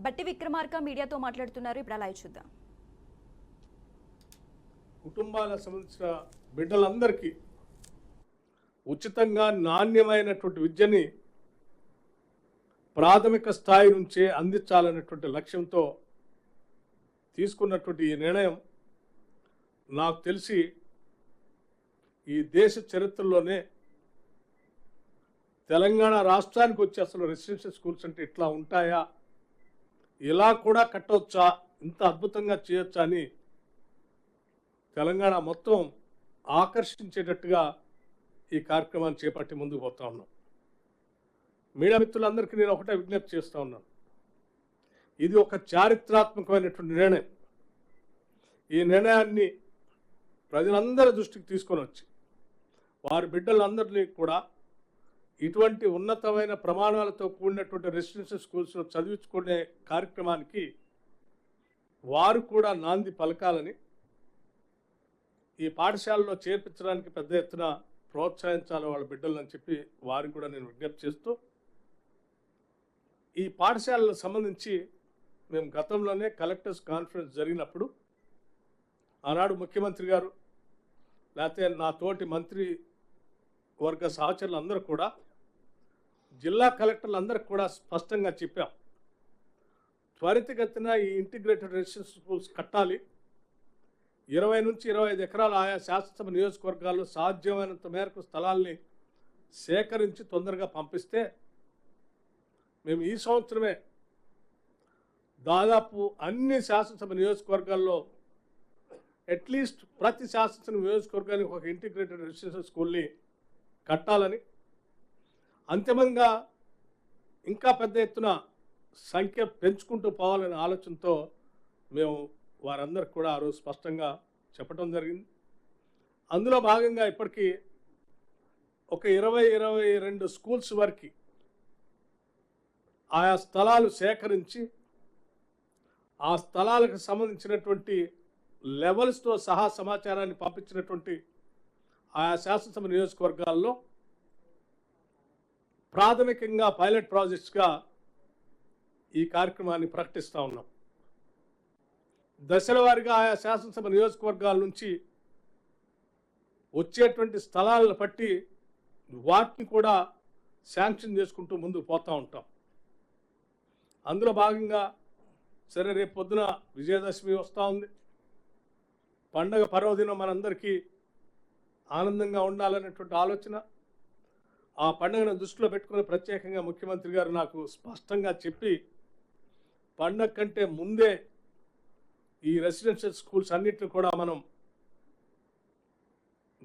బట్టి విక్రమార్క మీడియాతో మాట్లాడుతున్నారు. ఇప్పుడు అలా చూద్దాం. కుటుంబాలకు సంబంధించిన బిడ్డలందరికీ ఉచితంగా నాణ్యమైనటువంటి విద్యని ప్రాథమిక స్థాయి నుంచే అందించాలనేటువంటి లక్ష్యంతో తీసుకున్నటువంటి ఈ నిర్ణయం నాకు తెలిసి ఈ దేశ చరిత్రలోనే తెలంగాణ రాష్ట్రానికి వచ్చి అసలు రెసిడెన్షియల్ స్కూల్స్ అంటే ఇట్లా ఉంటాయా, ఇలా కూడా కట్టవచ్చా, ఇంత అద్భుతంగా చేయొచ్చా అని తెలంగాణ మొత్తం ఆకర్షించేటట్టుగా ఈ కార్యక్రమాన్ని చేపట్టి ముందుకు పోతా ఉన్నాం. మీడియా మిత్రులందరికీ నేను ఒకటే విజ్ఞప్తి చేస్తూ ఉన్నాను. ఇది ఒక చారిత్రాత్మకమైనటువంటి నిర్ణయం. ఈ నిర్ణయాన్ని ప్రజలందరి దృష్టికి తీసుకొని వచ్చి వారి బిడ్డలందరినీ కూడా ఇటువంటి ఉన్నతమైన ప్రమాణాలతో కూడినటువంటి రెసిడెన్షియల్ స్కూల్స్లో చదివించుకునే కార్యక్రమానికి వారు కూడా నాంది పలకాలని, ఈ పాఠశాలలో చేర్పించడానికి పెద్ద ఎత్తున ప్రోత్సహించాలి వాళ్ళ బిడ్డలని చెప్పి వారికి కూడా నేను విజ్ఞప్తి చేస్తూ, ఈ పాఠశాలకు సంబంధించి మేము గతంలోనే కలెక్టర్స్ కాన్ఫరెన్స్ జరిగినప్పుడు ఆనాడు ముఖ్యమంత్రి గారు లేకపోతే నా తోటి మంత్రి వర్గ సహచరులు అందరూ కూడా జిల్లా కలెక్టర్లు అందరికి కూడా స్పష్టంగా చెప్పాం, త్వరితగతిన ఈ ఇంటిగ్రేటెడ్ రెసిడెన్షియల్ స్కూల్స్ కట్టాలి. 20 నుంచి 25 ఎకరాల ఆయా శాసనసభ నియోజకవర్గాల్లో సాధ్యమైనంత మేరకు స్థలాల్ని సేకరించి తొందరగా పంపిస్తే మేము ఈ సంవత్సరమే దాదాపు అన్ని శాసనసభ నియోజకవర్గాల్లో అట్లీస్ట్ ప్రతి శాసనసభ నియోజకవర్గానికి ఒక ఇంటిగ్రేటెడ్ రెసిడెన్షియల్ స్కూల్ని కట్టాలని, అంతిమంగా ఇంకా పెద్ద ఎత్తున సంఖ్య పెంచుకుంటూ పోవాలనే ఆలోచనతో మేము వారందరికి కూడా ఆ రోజు స్పష్టంగా చెప్పడం జరిగింది. అందులో భాగంగా ఇప్పటికీ ఒక 22 స్కూల్స్ వరకు ఆయా స్థలాలు సేకరించి ఆ స్థలాలకు సంబంధించినటువంటి లెవెల్స్తో సహా సమాచారాన్ని పంపించినటువంటి ఆయా శాసనసభ నియోజకవర్గాల్లో ప్రాథమికంగా పైలట్ ప్రాజెక్ట్స్గా ఈ కార్యక్రమాన్ని ప్రకటిస్తూ ఉన్నాం. దశల వారీగా ఆయా శాసనసభ నియోజకవర్గాల నుంచి వచ్చేటువంటి స్థలాలను బట్టి వాటిని కూడా శాంక్షన్ చేసుకుంటూ ముందుకు పోతూ ఉంటాం. అందులో భాగంగా సరే రేపు పొద్దున విజయదశమి వస్తూ ఉంది. పండగ పర్వదినం మనందరికీ ఆనందంగా ఉండాలనేటువంటి ఆలోచన, ఆ పండుగను దృష్టిలో పెట్టుకుని ప్రత్యేకంగా ముఖ్యమంత్రి గారు నాకు స్పష్టంగా చెప్పి పండగ కంటే ముందే ఈ రెసిడెన్షియల్ స్కూల్స్ అన్నింటినీ కూడా మనం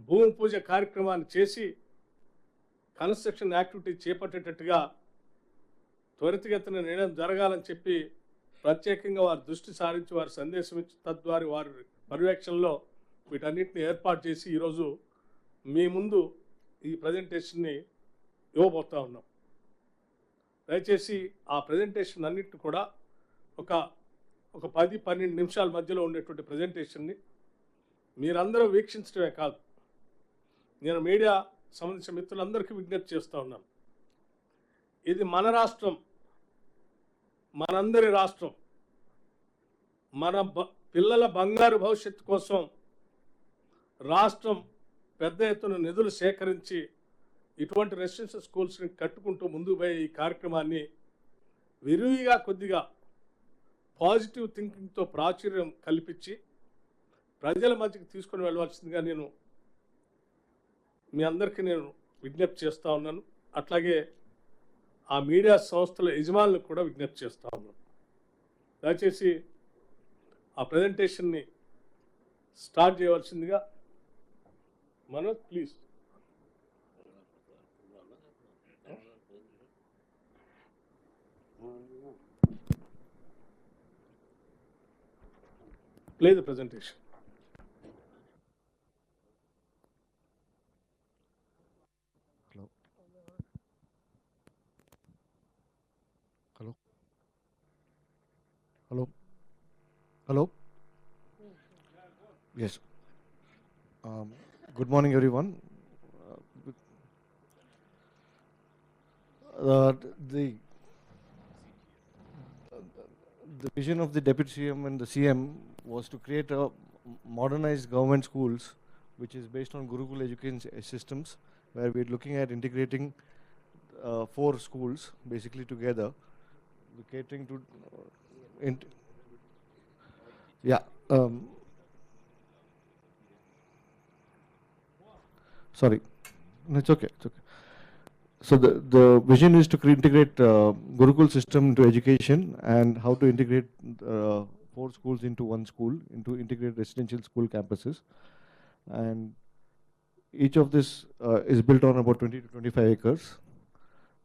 భూమి పూజ కార్యక్రమాన్ని చేసి కన్స్ట్రక్షన్ యాక్టివిటీ చేపట్టేటట్టుగా త్వరితగతిన నిర్ణయం జరగాలని చెప్పి ప్రత్యేకంగా వారి దృష్టి సారించి వారి సందేశం ఇచ్చి తద్వారా వారి పర్యవేక్షణలో వీటన్నిటిని ఏర్పాటు చేసి ఈరోజు మీ ముందు ఈ ప్రజెంటేషన్ని ఇవ్వబోతా ఉన్నాం. దయచేసి ఆ ప్రజెంటేషన్ అన్నిటిని కూడా ఒక 10-12 నిమిషాల మధ్యలో ఉండేటువంటి ప్రజెంటేషన్ని మీరందరూ వీక్షించడమే కాదు, నేను మీడియా సంబంధించిన మిత్రులందరికీ విజ్ఞప్తి చేస్తూ ఉన్నాను. ఇది మన రాష్ట్రం, మనందరి రాష్ట్రం. మన పిల్లల బంగారు భవిష్యత్తు కోసం రాష్ట్రం పెద్ద ఎత్తున నిధులు సేకరించి ఇటువంటి రెసిడెన్షియల్ స్కూల్స్ని కట్టుకుంటూ ముందుకు పోయే ఈ కార్యక్రమాన్ని విరివిగా కొద్దిగా పాజిటివ్ థింకింగ్తో ప్రాచుర్యం కల్పించి ప్రజల మధ్యకి తీసుకొని వెళ్ళవలసిందిగా నేను మీ అందరికీ నేను విజ్ఞప్తి చేస్తూ ఉన్నాను. అట్లాగే ఆ మీడియా సంస్థల యజమానులకు కూడా విజ్ఞప్తి చేస్తూ ఉన్నాను. దయచేసి ఆ ప్రజెంటేషన్ని స్టార్ట్ చేయవలసిందిగా Manoj please. Play the presentation. Hello. Hello. Hello. Hello. Yes. Good morning, everyone. The The vision of the Deputy CM and the CM was to create a modernized government schools, which is based on Gurukul education systems, where we're looking at integrating 4 schools basically together, catering to. Int- yeah. Sorry. No, it's okay. It's okay. So the vision is to integrate Gurukul system into education and how to integrate 4 schools into one school, into integrate residential school campuses. And each of this is built on about 20 to 25 acres.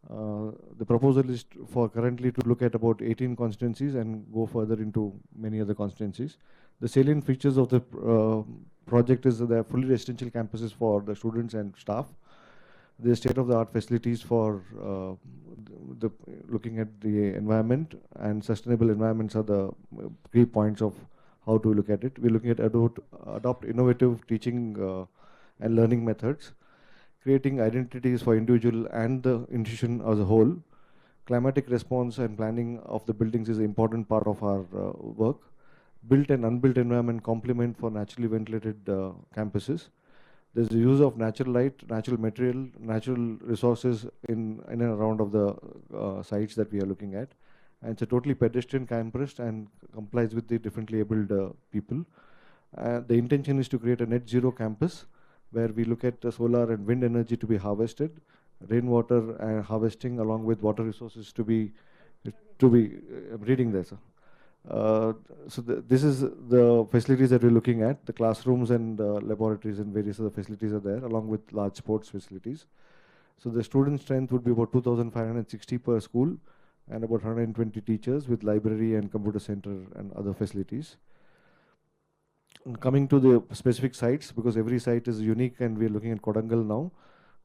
The proposal is for currently to look at about 18 constituencies and go further into many other constituencies. The salient features of the project is that they are fully residential campuses for the students and staff. The state-of-the-art facilities for looking at the environment, and sustainable environments are the key points of how to look at it. We're looking at adopt innovative teaching and learning methods, creating identities for individual and the institution as a whole. Climatic response and planning of the buildings is an important part of our work. Built and unbuilt environment complement for naturally ventilated campuses. There's the use of natural light, natural material, natural resources in and around of the sites that we are looking at. And it's a totally pedestrian campus and complies with the differently abled people. The intention is to create a net zero campus where we look at solar and wind energy to be harvested, rainwater harvesting along with water resources to be I'm reading this. This is the facilities that we're looking at. The classrooms and laboratories and various other facilities are there, along with large sports facilities. So the student strength would be about 2,560 per school and about 120 teachers with library and computer center and other facilities. And coming to the specific sites, because every site is unique and we're looking at Kodangal now.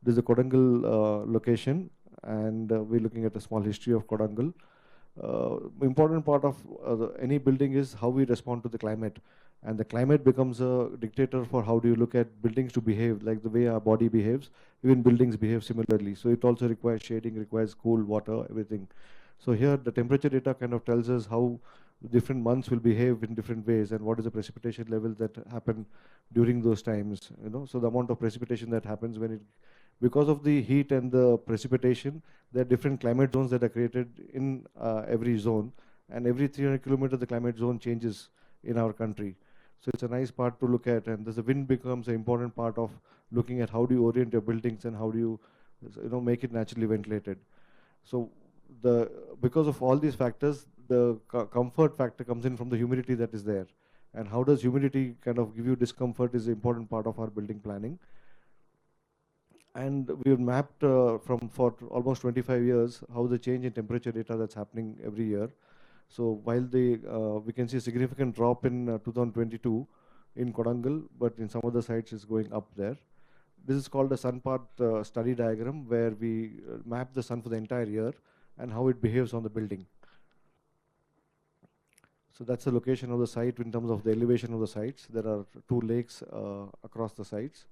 This is the Kodangal location, and we're looking at a small history of Kodangal. Important part of any building is how we respond to the climate, and the climate becomes a dictator for how do you look at buildings to behave. Like the way our body behaves, even buildings behave similarly. So it also requires shading, requires cool water, everything. So here the temperature data kind of tells us how different months will behave in different ways, and what is the precipitation levels that happen during those times. So the amount of precipitation that happens when it, because of the heat and the precipitation, there are different climate zones that are created in every zone, and every 300 kilometers the climate zone changes in our country. So it's a nice part to look at, and the wind becomes an important part of looking at how do you orient your buildings and how do you make it naturally ventilated. So because of all these factors, the comfort factor comes in from the humidity that is there, and how does humidity kind of give you discomfort is an important part of our building planning. And we've mapped for almost 25 years how the change in temperature data that's happening every year. So while we can see a significant drop in 2022 in Kodangal, but in some other sites it's going up there. This is called a sun path study diagram, where we map the sun for the entire year and how it behaves on the building. So that's the location of the site in terms of the elevation of the sites. There are 2 lakes across the sites.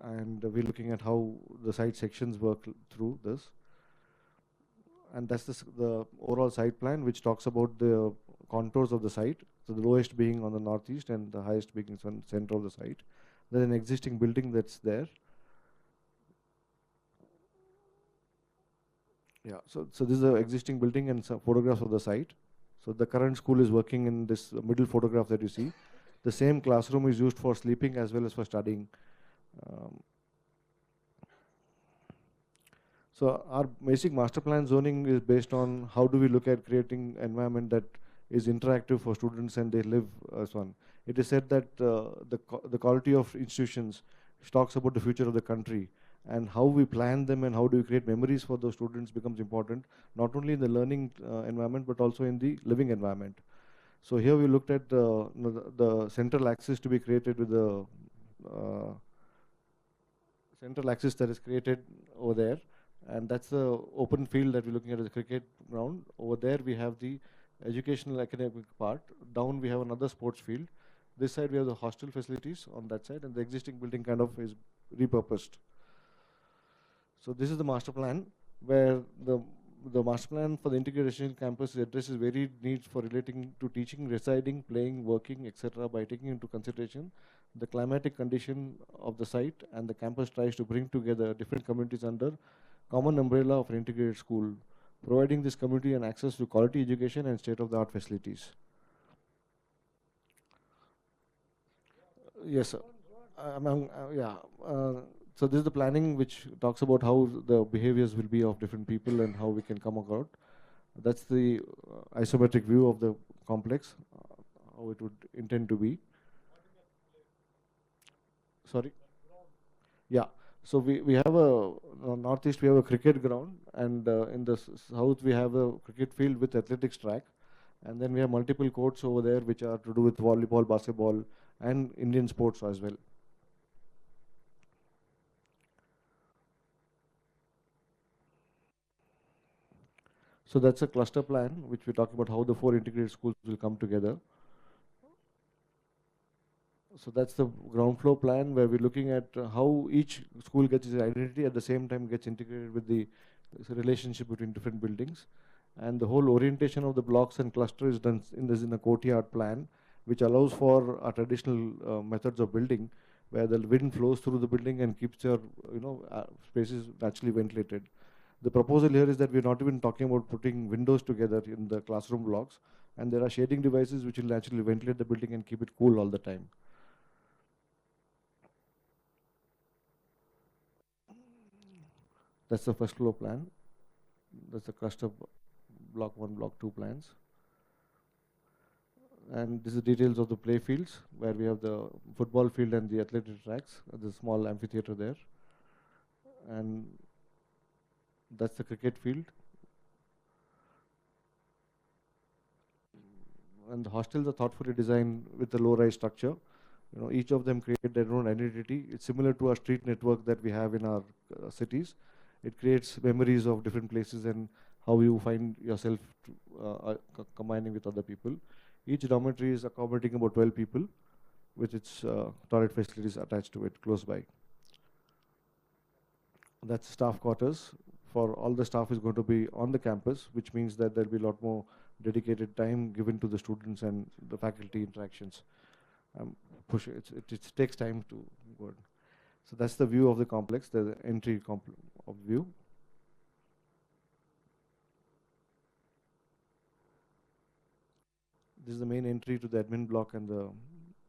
And we're looking at how the site sections work through this. And that's the overall site plan, which talks about the contours of the site. So the lowest being on the northeast and the highest being in center of the site. There's an existing building that's there. Yeah, so this is an existing building and some photographs of the site. So the current school is working in this middle photograph that you see. The same classroom is used for sleeping as well as for studying. So our basic master plan zoning is based on how do we look at creating environment that is interactive for students and they live as one. It is said that the quality of institutions talks about the future of the country, and how we plan them and how do we create memories for those students becomes important, not only in the learning environment but also in the living environment. So here we looked at the central axis to be created with the central axis that is created over there, and that's the open field that we're looking at as a cricket ground. Over there we have the educational academic part. Down we have another sports field. This side we have the hostel facilities on that side, and the existing building kind of is repurposed. So this is the master plan, where the the master plan for the integrated residential campus addresses varied needs for relating to teaching, residing, playing, working, etc. by taking into consideration the climatic condition of the site, and the campus tries to bring together different communities under common umbrella of an integrated school, providing this community an access to quality education and state-of-the-art facilities. Yes, sir. Yeah. So this is the planning which talks about how the behaviors will be of different people and how we can come about. That's the isometric view of the complex, how it would intend to be. Sorry? Yeah. So we have a northeast, we have a cricket ground, and in the south we have a cricket field with athletics track, and then we have multiple courts over there which are to do with volleyball, basketball, and Indian sports as well. So that's a cluster plan which we talk about how the 4 integrated schools will come together. So that's the ground floor plan where we're looking at how each school gets its identity, at the same time gets integrated with the relationship between different buildings. And the whole orientation of the blocks and cluster is done in a courtyard plan, which allows for traditional methods of building, where the wind flows through the building and keeps your spaces naturally ventilated. The proposal here is that we're not even talking about putting windows together in the classroom blocks, and there are shading devices which will naturally ventilate the building and keep it cool all the time. That's the first floor plan. That's the cluster block 1, block 2 plans. And this is details of the play fields, where we have the football field and the athletic tracks, the small amphitheater there. And that's the cricket field. And the hostels are thoughtfully designed with a low-rise structure. Each of them create their own identity. It's similar to our street network that we have in our cities. It creates memories of different places and how you find yourself combining with other people. Each dormitory is accommodating about 12 people with its toilet facilities attached to it close by. That's staff quarters. For all the staff is going to be on the campus, which means that there'll be a lot more dedicated time given to the students and the faculty interactions. It takes time to go. So that's the view of the complex, the entry of view. This is the main entry to the admin block and the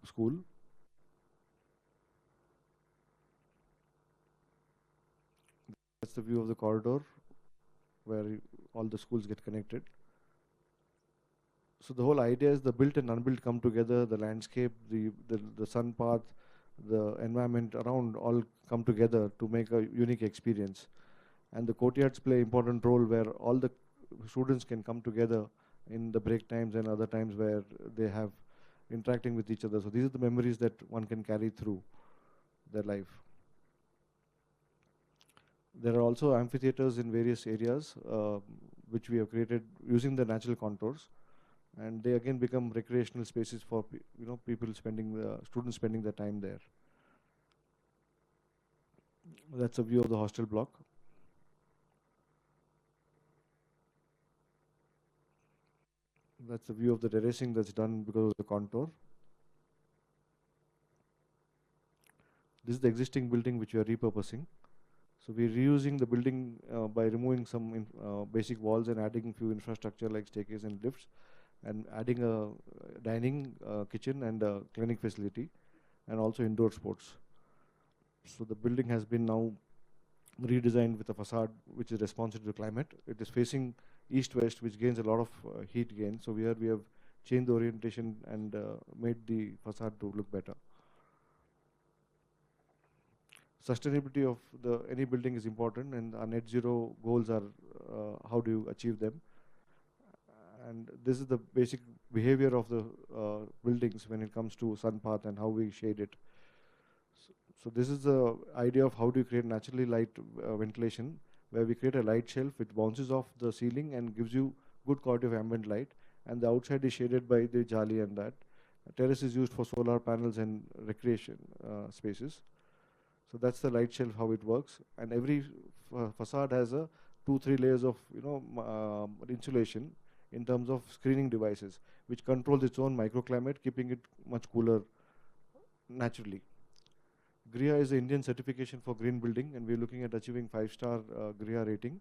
school. That's the view of the corridor where all the schools get connected. So the whole idea is the built and unbuilt come together, the landscape, the sun path, the environment around all come together to make a unique experience. And the courtyards play an important role where all the students can come together in the break times and other times where they have interacting with each other. So these are the memories that one can carry through their life. There are also amphitheaters in various areas which we have created using the natural contours, and they again become recreational spaces for people students spending their time there. That's a view of the hostel block. That's a view of the terracing that's done because of the contour. This is the existing building which we are repurposing. So we're reusing the building by removing some basic walls and adding a few infrastructure like staircase and lifts, and adding a dining, kitchen and a clinic facility, and also indoor sports. So the building has been now redesigned with a facade which is responsive to the climate. It is facing east-west, which gains a lot of heat gain. So we have changed the orientation and made the facade to look better. Sustainability of any building is important, and our net zero goals are how do you achieve them. And this is the basic behavior of the buildings when it comes to sun path and how we shade it. So this is the idea of how do you create naturally light ventilation, where we create a light shelf which bounces off the ceiling and gives you good quality of ambient light, and the outside is shaded by the jali and that. A terrace is used for solar panels and recreation spaces. So that's the light shelf, how it works. And every facade has a 2-3 layers of insulation in terms of screening devices, which controls its own microclimate, keeping it much cooler naturally. GRIA is the Indian certification for green building, and we're looking at achieving 5-star GRIA rating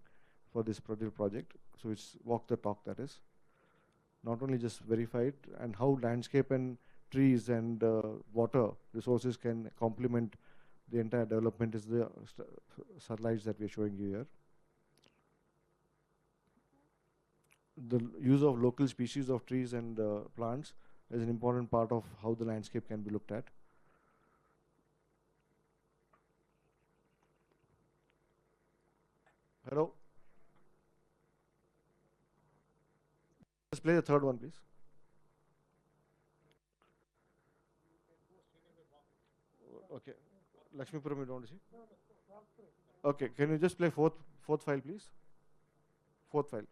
for this particular project. So it's walk the talk, that is. Not only just verified, and how landscape and trees and water resources can complement the entire development is the slides that we're showing you here. The use of local species of trees and plants is an important part of how the landscape can be looked at. Hello? Let's play the third one, please. Okay. Lakshmipuram, you don't want to see? Okay, can you just play fourth file, please? Fourth file.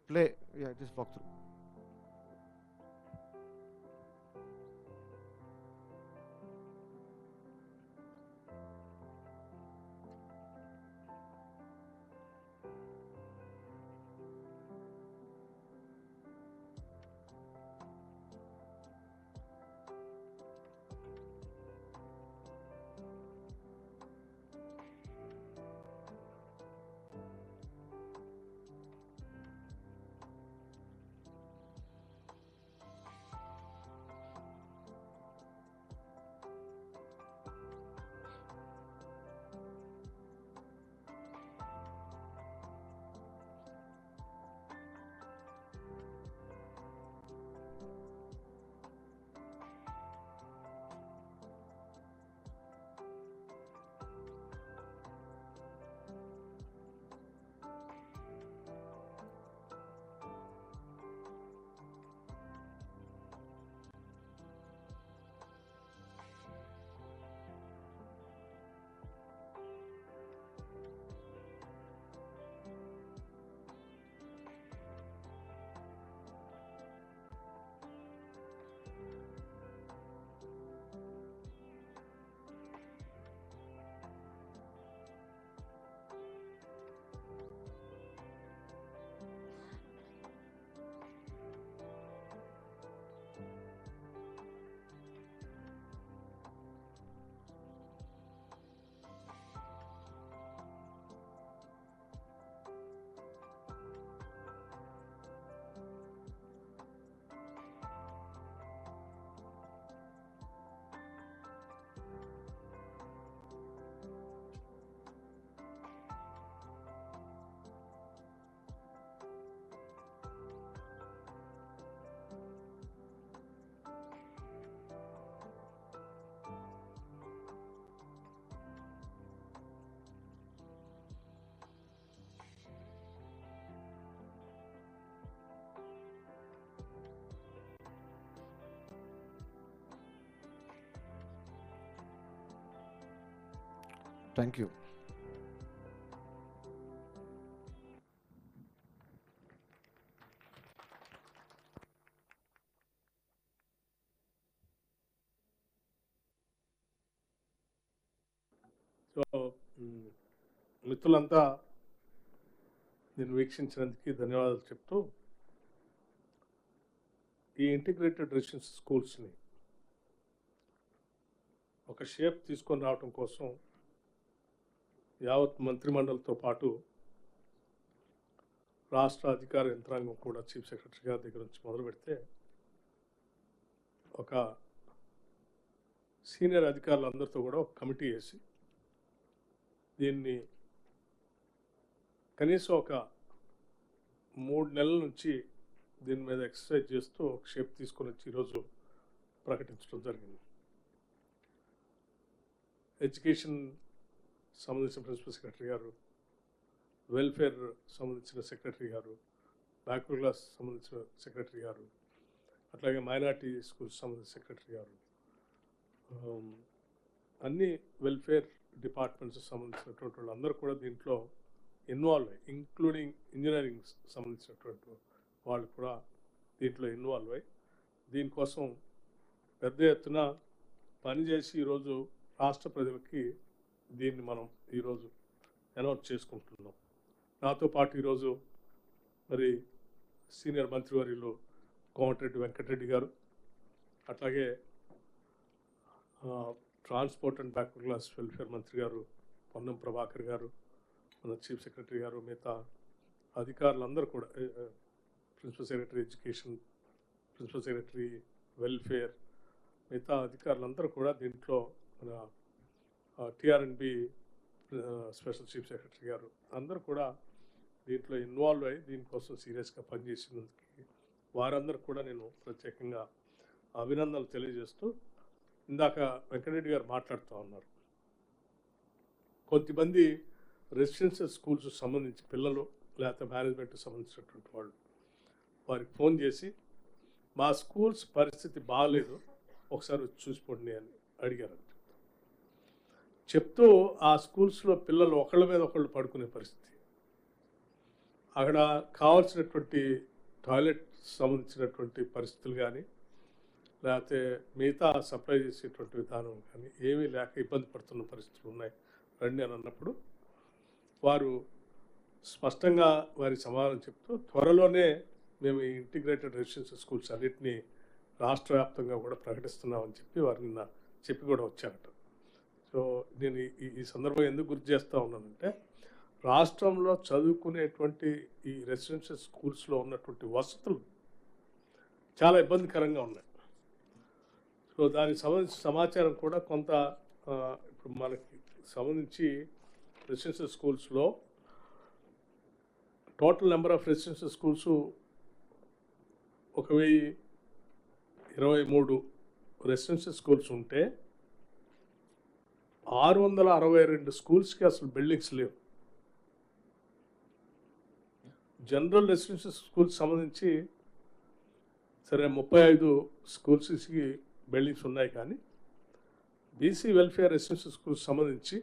Play, yeah, just walk through. Thank you. So మిత్రులంతా దీన్ని వీక్షించినందుకు ధన్యవాదాలు చెప్తూ, ఈ integrated residential స్కూల్స్ని ఒక shape తీసుకొని రావటం కోసం యావత్ మంత్రిమండలితో పాటు రాష్ట్ర అధికార యంత్రాంగం కూడా చీఫ్ సెక్రటరీ గారి దగ్గర నుంచి మొదలు పెడితే ఒక సీనియర్ అధికారులందరితో కూడా ఒక కమిటీ వేసి దీన్ని కనీసం ఒక 3 నెలల నుంచి దీని మీద ఎక్సర్సైజ్ చేస్తూ ఒక షేప్ తీసుకొని వచ్చి ఈరోజు ప్రకటించడం జరిగింది. ఎడ్యుకేషన్ సంబంధించిన ప్రిన్సిపల్ సెక్రటరీ గారు, వెల్ఫేర్ సంబంధించిన సెక్రటరీ గారు, బ్యాక్వర్డ్ క్లాస్ సంబంధించిన సెక్రటరీ గారు, అట్లాగే మైనార్టీ స్కూల్స్ సంబంధించిన సెక్రటరీ గారు, అన్ని వెల్ఫేర్ డిపార్ట్మెంట్స్ సంబంధించినటువంటి వాళ్ళందరూ కూడా దీంట్లో ఇన్వాల్వ్ అయ్యి, ఇంక్లూడింగ్ ఇంజనీరింగ్ సంబంధించినటువంటి వాళ్ళు కూడా దీంట్లో ఇన్వాల్వ్ అయ్యి దీనికోసం పెద్ద ఎత్తున పనిచేసి ఈరోజు రాష్ట్ర ప్రజలకి దీన్ని మనం ఈరోజు అనౌన్స్ చేసుకుంటున్నాం. నాతో పాటు ఈరోజు మరి సీనియర్ మంత్రివర్యులు కోమటిరెడ్డి వెంకటరెడ్డి గారు, అట్లాగే transport and backward class welfare మంత్రి గారు పొన్నం ప్రభాకర్ గారు, మన చీఫ్ సెక్రటరీ గారు, మిగతా అధికారులందరూ కూడా, principal secretary education, principal secretary welfare, మిగతా అధికారులందరూ కూడా దీంట్లో మన టిఆర్ఎన్బి స్పెషల్ చీఫ్ సెక్రటరీ గారు అందరూ కూడా దీంట్లో ఇన్వాల్వ్ అయ్యి దీనికోసం సీరియస్గా పనిచేసినందుకు వారందరూ కూడా నేను ప్రత్యేకంగా అభినందనలు తెలియజేస్తూ, ఇందాక వెంకటరెడ్డి గారు మాట్లాడుతూ ఉన్నారు, కొంతమంది రెసిడెన్షియల్ స్కూల్స్ సంబంధించి పిల్లలు లేకపోతే మేనేజ్మెంట్కి సంబంధించినటువంటి వాళ్ళు వారికి ఫోన్ చేసి మా స్కూల్స్ పరిస్థితి బాగాలేదు ఒకసారి వచ్చి చూసిపోండి అని అడిగారు. చెప్తూ ఆ స్కూల్స్లో పిల్లలు ఒకళ్ళ మీద ఒకళ్ళు పడుకునే పరిస్థితి, అక్కడ కావాల్సినటువంటి టాయిలెట్ సంబంధించినటువంటి పరిస్థితులు కానీ లేకపోతే మిగతా సప్లై చేసేటువంటి విధానం కానీ ఏమీ లేక ఇబ్బంది పడుతున్న పరిస్థితులు ఉన్నాయి రండి అని అన్నప్పుడు వారు స్పష్టంగా వారి సమాధానం చెప్తూ త్వరలోనే మేము ఈ ఇంటిగ్రేటెడ్ రెసిడెన్షియల్ స్కూల్స్ అన్నింటినీ రాష్ట్ర వ్యాప్తంగా కూడా ప్రకటిస్తున్నామని చెప్పి వారు నిన్న చెప్పి కూడా వచ్చారట. సో నేను ఈ సందర్భంగా ఎందుకు గుర్తు చేస్తూ ఉన్నానంటే, రాష్ట్రంలో చదువుకునేటువంటి ఈ రెసిడెన్షియల్ స్కూల్స్లో ఉన్నటువంటి వసతులు చాలా ఇబ్బందికరంగా ఉన్నాయి. సో దానికి సంబంధించిన సమాచారం కూడా కొంత ఇప్పుడు మనకి సంబంధించి రెసిడెన్షియల్ స్కూల్స్లో total number of residential schools 1023 residential schools ఉంటే 662 స్కూల్స్కి అసలు బిల్డింగ్స్ లేవు. జనరల్ రెసిడెన్షియల్ స్కూల్స్ సంబంధించి సరే 35 స్కూల్స్కి బిల్డింగ్స్ ఉన్నాయి, కానీ బీసీ వెల్ఫేర్ రెసిడెన్షియల్ స్కూల్స్ సంబంధించి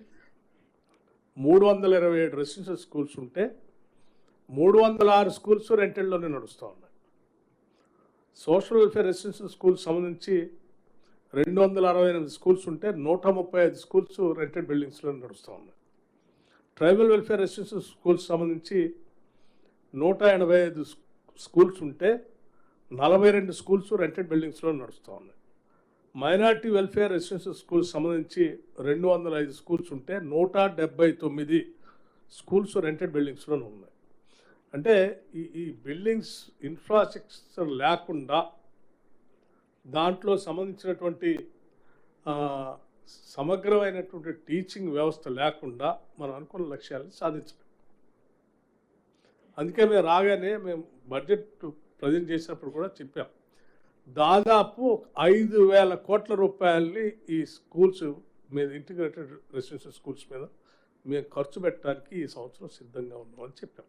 327 రెసిడెన్షియల్ స్కూల్స్ ఉంటే 306 స్కూల్స్ రెంటెడ్లోనే నడుస్తూ ఉన్నాయి. సోషల్ వెల్ఫేర్ రెసిడెన్షియల్ స్కూల్స్ సంబంధించి 268 స్కూల్స్ ఉంటే 135 స్కూల్స్ రెంటెడ్ బిల్డింగ్స్లో నడుస్తూ ఉన్నాయి. ట్రైబల్ వెల్ఫేర్ రెసిడెన్షియల్ స్కూల్స్ సంబంధించి 185 స్కూల్స్ ఉంటే 42 స్కూల్స్ రెంటెడ్ బిల్డింగ్స్లో నడుస్తూ ఉన్నాయి. మైనారిటీ వెల్ఫేర్ రెసిడెన్షియల్ స్కూల్స్ సంబంధించి 205 స్కూల్స్ ఉంటే 179 స్కూల్స్ రెంటెడ్ బిల్డింగ్స్లోనే ఉన్నాయి. అంటే ఈ బిల్డింగ్స్ ఇన్ఫ్రాస్ట్రక్చర్ లేకుండా, దాంట్లో సంబంధించినటువంటి సమగ్రమైనటువంటి టీచింగ్ వ్యవస్థ లేకుండా మనం అనుకున్న లక్ష్యాలను సాధించలేం. అందుకే మేము రాగానే మేము బడ్జెట్ ప్రజెంట్ చేసినప్పుడు కూడా చెప్పాం, దాదాపు 5,000 కోట్ల రూపాయలని ఈ స్కూల్స్ మీద, ఇంటిగ్రేటెడ్ రెసిడెన్షియల్ స్కూల్స్ మీద మేము ఖర్చు పెట్టడానికి ఈ సంవత్సరం సిద్ధంగా ఉన్నామని చెప్పాం.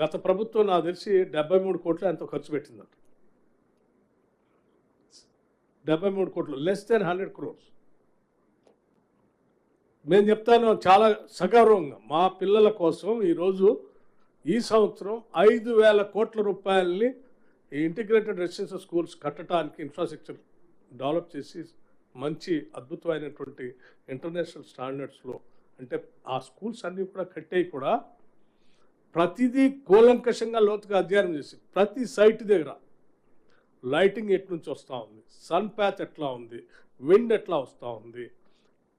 గత ప్రభుత్వం నాకు తెలిసి 73 కోట్లు ఎంతో ఖర్చు పెట్టిందంట. 73 కోట్లు, లెస్ దెన్ 100 crores. నేను చెప్తాను చాలా సగౌరవంగా, మా పిల్లల కోసం ఈరోజు ఈ సంవత్సరం 5,000 కోట్ల రూపాయలని ఈ ఇంటిగ్రేటెడ్ రెసిడెన్షియల్ స్కూల్స్ కట్టడానికి ఇన్ఫ్రాస్ట్రక్చర్ డెవలప్ చేసి మంచి అద్భుతమైనటువంటి ఇంటర్నేషనల్ స్టాండర్డ్స్లో, అంటే ఆ స్కూల్స్ అన్నీ కూడా కట్టేవి కూడా ప్రతిదీ కూలంకషంగా లోతుగా అధ్యయనం చేసి ప్రతి సైట్ దగ్గర లైటింగ్ ఎటు నుంచి వస్తూ ఉంది, సన్ ప్యాచ్ ఎట్లా ఉంది, విండ్ ఎట్లా వస్తూ ఉంది,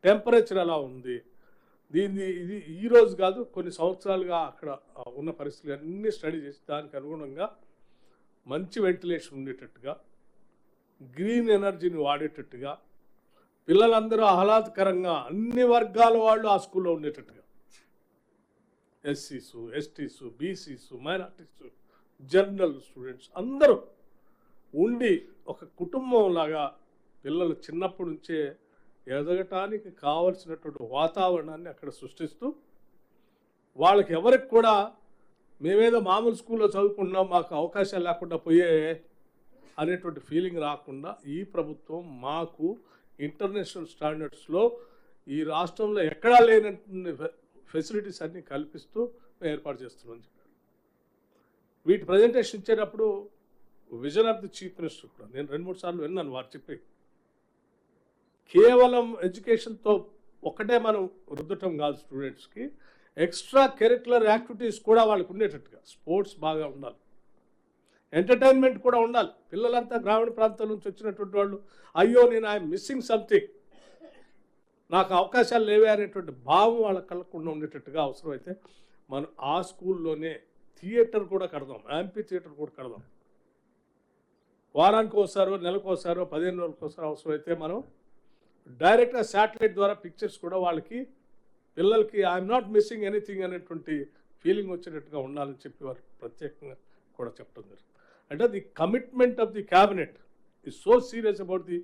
టెంపరేచర్ ఎలా ఉంది, ఇది ఈరోజు కాదు కొన్ని సంవత్సరాలుగా అక్కడ ఉన్న పరిస్థితులు అన్నీ స్టడీ చేసి దానికి అనుగుణంగా మంచి వెంటిలేషన్ ఉండేటట్టుగా, గ్రీన్ ఎనర్జీని వాడేటట్టుగా, పిల్లలందరూ ఆహ్లాదకరంగా అన్ని వర్గాల వాళ్ళు ఆ స్కూల్లో ఉండేటట్టుగా, ఎస్సీసు, ఎస్టీసు, బీసీసు, మైనార్టీసు, జనరల్ స్టూడెంట్స్ అందరూ ఉండి ఒక కుటుంబం లాగా పిల్లలు చిన్నప్పటి నుంచే ఎదగటానికి కావలసినటువంటి వాతావరణాన్ని అక్కడ సృష్టిస్తూ, వాళ్ళకి ఎవరికి కూడా మేమేదో మామూలు స్కూల్లో చదువుకుంటున్నాం మాకు అవకాశాలు లేకుండా పోయే అనేటువంటి ఫీలింగ్ రాకుండా ఈ ప్రభుత్వం మాకు ఇంటర్నేషనల్ స్టాండర్డ్స్లో ఈ రాష్ట్రంలో ఎక్కడా లేనటువంటి ఫెసిలిటీస్ అన్నీ కల్పిస్తూ ఏర్పాటు చేస్తున్నామని చెప్పారు. వీటి ప్రజెంటేషన్ ఇచ్చేటప్పుడు vision of the chief minister కూడా నేను 2-3 సార్లు విన్నాను వారు చెప్పి, కేవలం ఎడ్యుకేషన్తో ఒకటే మనం రుద్దటం కాదు, స్టూడెంట్స్కి ఎక్స్ట్రా కరిక్యులర్ యాక్టివిటీస్ కూడా వాళ్ళకు ఉండేటట్టుగా, స్పోర్ట్స్ బాగా ఉండాలి, ఎంటర్టైన్మెంట్ కూడా ఉండాలి. పిల్లలంతా గ్రామీణ ప్రాంతాల నుంచి వచ్చినటువంటి వాళ్ళు అయ్యో నేను ఐఎమ్ మిస్సింగ్ సంథింగ్, నాకు అవకాశాలు లేవే అనేటువంటి భావం వాళ్ళ కళ్ళకుండా ఉండేటట్టుగా అవసరమైతే మనం ఆ స్కూల్లోనే థియేటర్ కూడా కడదాం, యాంపీ థియేటర్ కూడా కడదాం. వారానికి ఒకసారో నెలకు ఒకసారో 15 రోజులకు ఒకసారి అవసరమైతే మనం డైరెక్ట్గా శాటిలైట్ ద్వారా పిక్చర్స్ కూడా వాళ్ళకి పిల్లలకి ఐఎమ్ నాట్ మిస్సింగ్ ఎనీథింగ్ అనేటువంటి ఫీలింగ్ వచ్చేటట్టుగా ఉండాలని చెప్పి వారు ప్రత్యేకంగా కూడా చెప్పడం జరిగింది. అంటే the commitment of the cabinet is so serious about the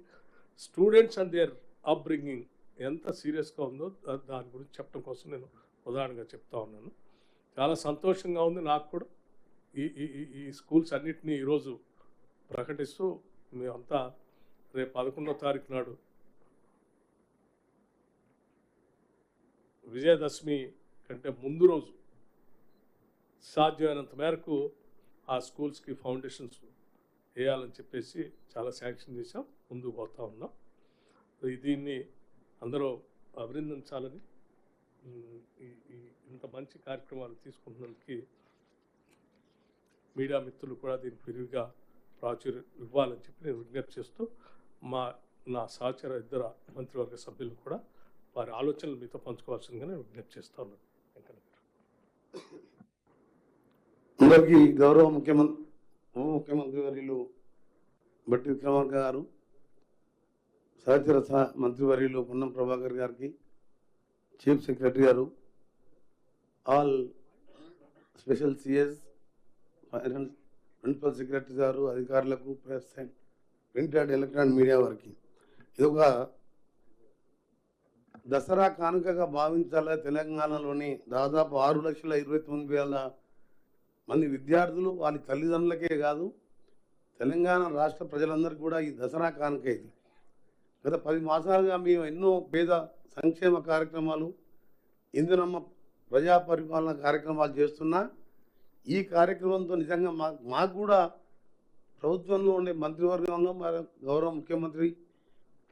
students and their upbringing. ఎంత సీరియస్గా ఉందో దాని గురించి చెప్పడం కోసం నేను ఉదాహరణగా చెప్తా ఉన్నాను. చాలా సంతోషంగా ఉంది నాకు కూడా ఈ స్కూల్స్ అన్నిటినీ ఈరోజు ప్రకటిస్తూ మేమంతా రేపు 11వ తారీఖు నాడు విజయదశమి కంటే ముందు రోజు సాధ్యమైనంత మేరకు ఆ స్కూల్స్కి ఫౌండేషన్స్ వేయాలని చెప్పేసి చాలా శాంక్షన్ చేసాం, ముందుకు పోతా ఉన్నాం. దీన్ని అందరూ అభినందించాలని, ఇంత మంచి కార్యక్రమాలు తీసుకుంటున్నందుకు మీడియా మిత్రులు కూడా దీనికి విరివిగా ప్రాచుర్యం ఇవ్వాలని చెప్పి నేను విజ్ఞప్తి చేస్తూ నా సహచర ఇద్దరు మంత్రివర్గ సభ్యులు కూడా వారి ఆలోచనలు మీతో పంచుకోవాల్సిందిగా నేను విజ్ఞప్తి చేస్తా ఉన్నాను. అందరికీ గౌరవ ఉప ముఖ్యమంత్రి వర్యులు బట్టి విక్రమార్క గారు, సహచర మంత్రివర్యులు పొన్నం ప్రభాకర్ గారికి, చీఫ్ సెక్రటరీ గారు, all special CS, finance principal secretary గారు, అధికారులకు, press and print and electronic media వారికి ఇది ఒక దసరా కానుకగా భావించాల. తెలంగాణలోని దాదాపు 6,29,000 మంది విద్యార్థులు వాళ్ళ తల్లిదండ్రులకే కాదు తెలంగాణ రాష్ట్ర ప్రజలందరికీ కూడా ఈ దసరా కానుక ఇది. గత 10 మాసాలుగా మేము ఎన్నో పేద సంక్షేమ కార్యక్రమాలు, ఇందిరమ్మ ప్రజా పరిపాలన కార్యక్రమాలు చేస్తున్నా ఈ కార్యక్రమంతో నిజంగా మాకు కూడా ప్రభుత్వంలో ఉండే మంత్రివర్గంలో మరి గౌరవ ముఖ్యమంత్రి,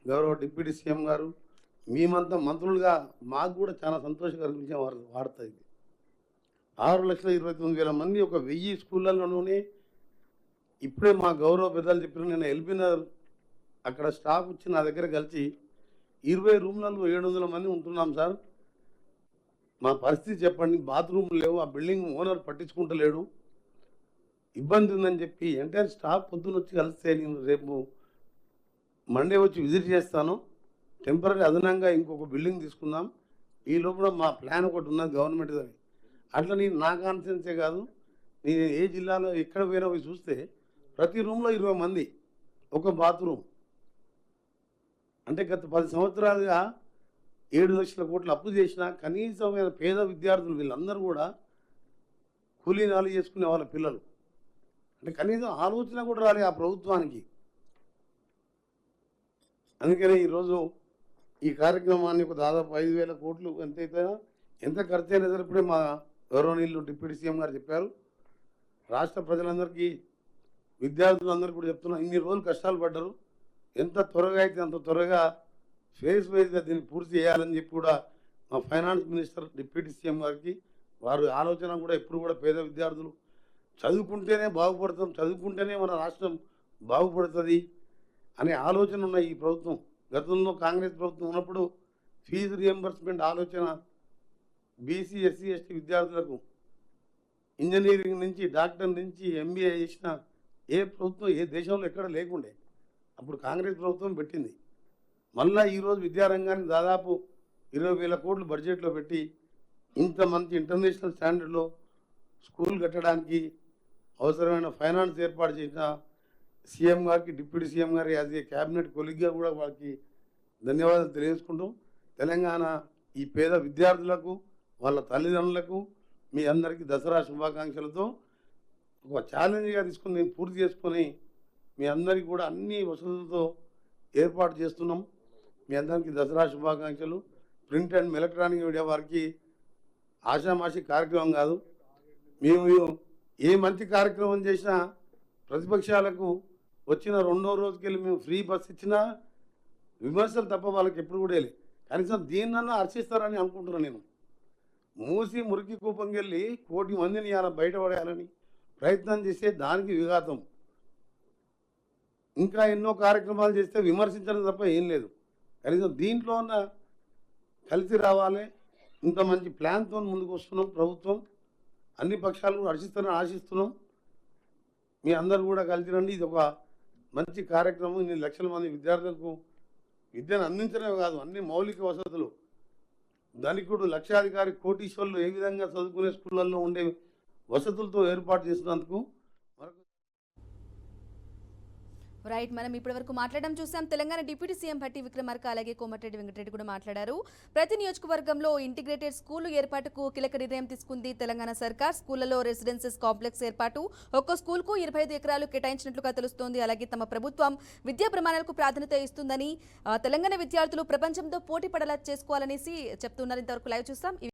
గౌరవ డిప్యూటీ సీఎం గారు, మేమంతా మంత్రులుగా మాకు కూడా చాలా సంతోషం కలిగించే వార్త ఇది. 6,29,000 మంది ఒక 1000 స్కూళ్ళలోనే. ఇప్పుడే మా గౌరవ పెద్దలు చెప్పిన నేను ఎల్బీనగర్ అక్కడ స్టాఫ్ వచ్చి నా దగ్గర కలిసి 20 రూమ్లలో 700 మంది ఉంటున్నాం సార్, మా పరిస్థితి చెప్పండి, బాత్రూమ్లు లేవు, ఆ బిల్డింగ్ ఓనర్ పట్టించుకుంటలేడు, ఇబ్బంది ఉందని చెప్పి ఎంటైర్ స్టాఫ్ పొద్దున్న వచ్చి కలిస్తే నేను రేపు మండే వచ్చి విజిట్ చేస్తాను, టెంపరీ అదనంగా ఇంకొక బిల్డింగ్ తీసుకుందాం, ఈ లోపల మా ప్లాన్ ఒకటి ఉన్నది గవర్నమెంట్ అని. అట్లా నేను నా కాన్ఫిడెన్సే కాదు, నేను ఏ జిల్లాలో ఎక్కడ పోయినా పోయి చూస్తే ప్రతి రూమ్లో 20 మంది, ఒక బాత్రూమ్. అంటే గత 10 సంవత్సరాలుగా 7 లక్షల కోట్లు అప్పు చేసిన కనీసమైన పేద విద్యార్థులు వీళ్ళందరూ కూడా కూలీనాలు చేసుకునే వాళ్ళ పిల్లలు, అంటే కనీసం ఆలోచన కూడా రాలే ఆ ప్రభుత్వానికి. అందుకనే ఈరోజు ఈ కార్యక్రమాన్ని ఒక దాదాపు 5,000 కోట్లు ఎంత ఖర్చు అయినా సరే ఇప్పుడే మా గౌరవనీయులు డిప్యూటీ సీఎం గారు చెప్పారు. రాష్ట్ర ప్రజలందరికీ, విద్యార్థులందరికీ కూడా చెప్తున్నాం, ఇన్ని రోజులు కష్టాలు పడ్డారు, ఎంత త్వరగా అయితే అంత త్వరగా ఫేస్ వైజ్గా దీన్ని పూర్తి చేయాలని చెప్పి కూడా మా ఫైనాన్స్ మినిస్టర్ డిప్యూటీ సీఎం గారికి వారి ఆలోచన కూడా ఎప్పుడు కూడా పేద విద్యార్థులు చదువుకుంటేనే బాగుపడతాం, చదువుకుంటేనే మన రాష్ట్రం బాగుపడుతుంది అనే ఆలోచన ఉన్న ఈ ప్రభుత్వం. గతంలో కాంగ్రెస్ ప్రభుత్వం ఉన్నప్పుడు ఫీజు రియంబర్స్మెంట్ ఆలోచన బీసీ, ఎస్సీ, ఎస్టీ విద్యార్థులకు ఇంజనీరింగ్ నుంచి డాక్టర్ నుంచి ఎంబీఏ చేసిన ఏ ప్రభుత్వం ఏ దేశంలో ఎక్కడ లేకుండే, అప్పుడు కాంగ్రెస్ ప్రభుత్వం పెట్టింది. మళ్ళీ ఈరోజు విద్యారంగానికి దాదాపు 20,000 కోట్లు బడ్జెట్లో పెట్టి ఇంత మంచి ఇంటర్నేషనల్ స్టాండర్డ్లో స్కూల్ కట్టడానికి అవసరమైన ఫైనాన్స్ ఏర్పాటు చేసిన సీఎం గారికి, డిప్యూటీ సీఎం గారి యాజ్ ఏ క్యాబినెట్ కొలిగ్గా కూడా వాళ్ళకి ధన్యవాదాలు తెలియజేసుకుంటూ, తెలంగాణ ఈ పేద విద్యార్థులకు, వాళ్ళ తల్లిదండ్రులకు మీ అందరికీ దసరా శుభాకాంక్షలతో ఒక ఛాలెంజ్గా తీసుకుని నేను పూర్తి చేసుకొని మీ అందరికీ కూడా అన్ని వసతులతో ఏర్పాటు చేస్తున్నాం. మీ అందరికీ దసరా శుభాకాంక్షలు. ప్రింట్ అండ్ ఎలక్ట్రానిక్ మీడియా వారికి ఆషామాషి కార్యక్రమం కాదు, మేము ఏ మంచి కార్యక్రమం చేసినా ప్రతిపక్షాలకు వచ్చిన 2వ రోజుకెళ్ళి మేము ఫ్రీ బస్ ఇచ్చినా విమర్శలు తప్ప వాళ్ళకి ఎప్పుడు కూడా వెళ్ళి. కనీసం దీన్నన్నా హర్షిస్తారని అనుకుంటున్నాను నేను. మూసి మురికి కూపంకెళ్ళి 1 కోటి మందిని ఇలా బయటపడేయాలని ప్రయత్నం చేస్తే దానికి విఘాతం. ఇంకా ఎన్నో కార్యక్రమాలు చేస్తే విమర్శించడం తప్ప ఏం లేదు. కనీసం దీంట్లో ఉన్న కలిసి రావాలి. ఇంత మంచి ప్లాన్తో ముందుకు వస్తున్నాం ప్రభుత్వం. అన్ని పక్షాలు కూడా హర్షిస్తారని ఆశిస్తున్నాం. మీ అందరూ కూడా కలిసి రండి. ఇది ఒక మంచి కార్యక్రమం. ఇన్ని లక్షల మంది విద్యార్థులకు విద్యను అందించడమే కాదు, అన్ని మౌలిక వసతులు, ధనికుడు లక్షాధికారి కోటీశ్వర్లు ఏ విధంగా చదువుకునే స్కూళ్ళల్లో ఉండే వసతులతో ఏర్పాటు చేసినందుకు రైట్, మనం ఇప్పటివరకు మాట్లాడడం చూసాం. తెలంగాణ డిప్యూటీ సీఎం భట్టి విక్రమార్క అలాగే కోమటిరెడ్డి వెంకటరెడ్డి కూడా మాట్లాడారు. ప్రతి నియోజకవర్గంలో ఇంటిగ్రేటెడ్ స్కూల్ ఏర్పాటుకు కీలక నిర్ణయం తీసుకుంది తెలంగాణ సర్కార్. స్కూళ్లలో రెసిడెన్సెస్ కాంప్లెక్స్ ఏర్పాటు, ఒక్కో స్కూల్కు 25 ఎకరాలు కేటాయించినట్లుగా తెలుస్తోంది. అలాగే తమ ప్రభుత్వం విద్యా ప్రమాణాలకు ప్రాధాన్యత ఇస్తుందని, తెలంగాణ విద్యార్థులు ప్రపంచంతో పోటీ పడేలా చేసుకోవాలనేసి చెప్తున్నారు. ఇంతవరకు లైవ్ చూస్తాం.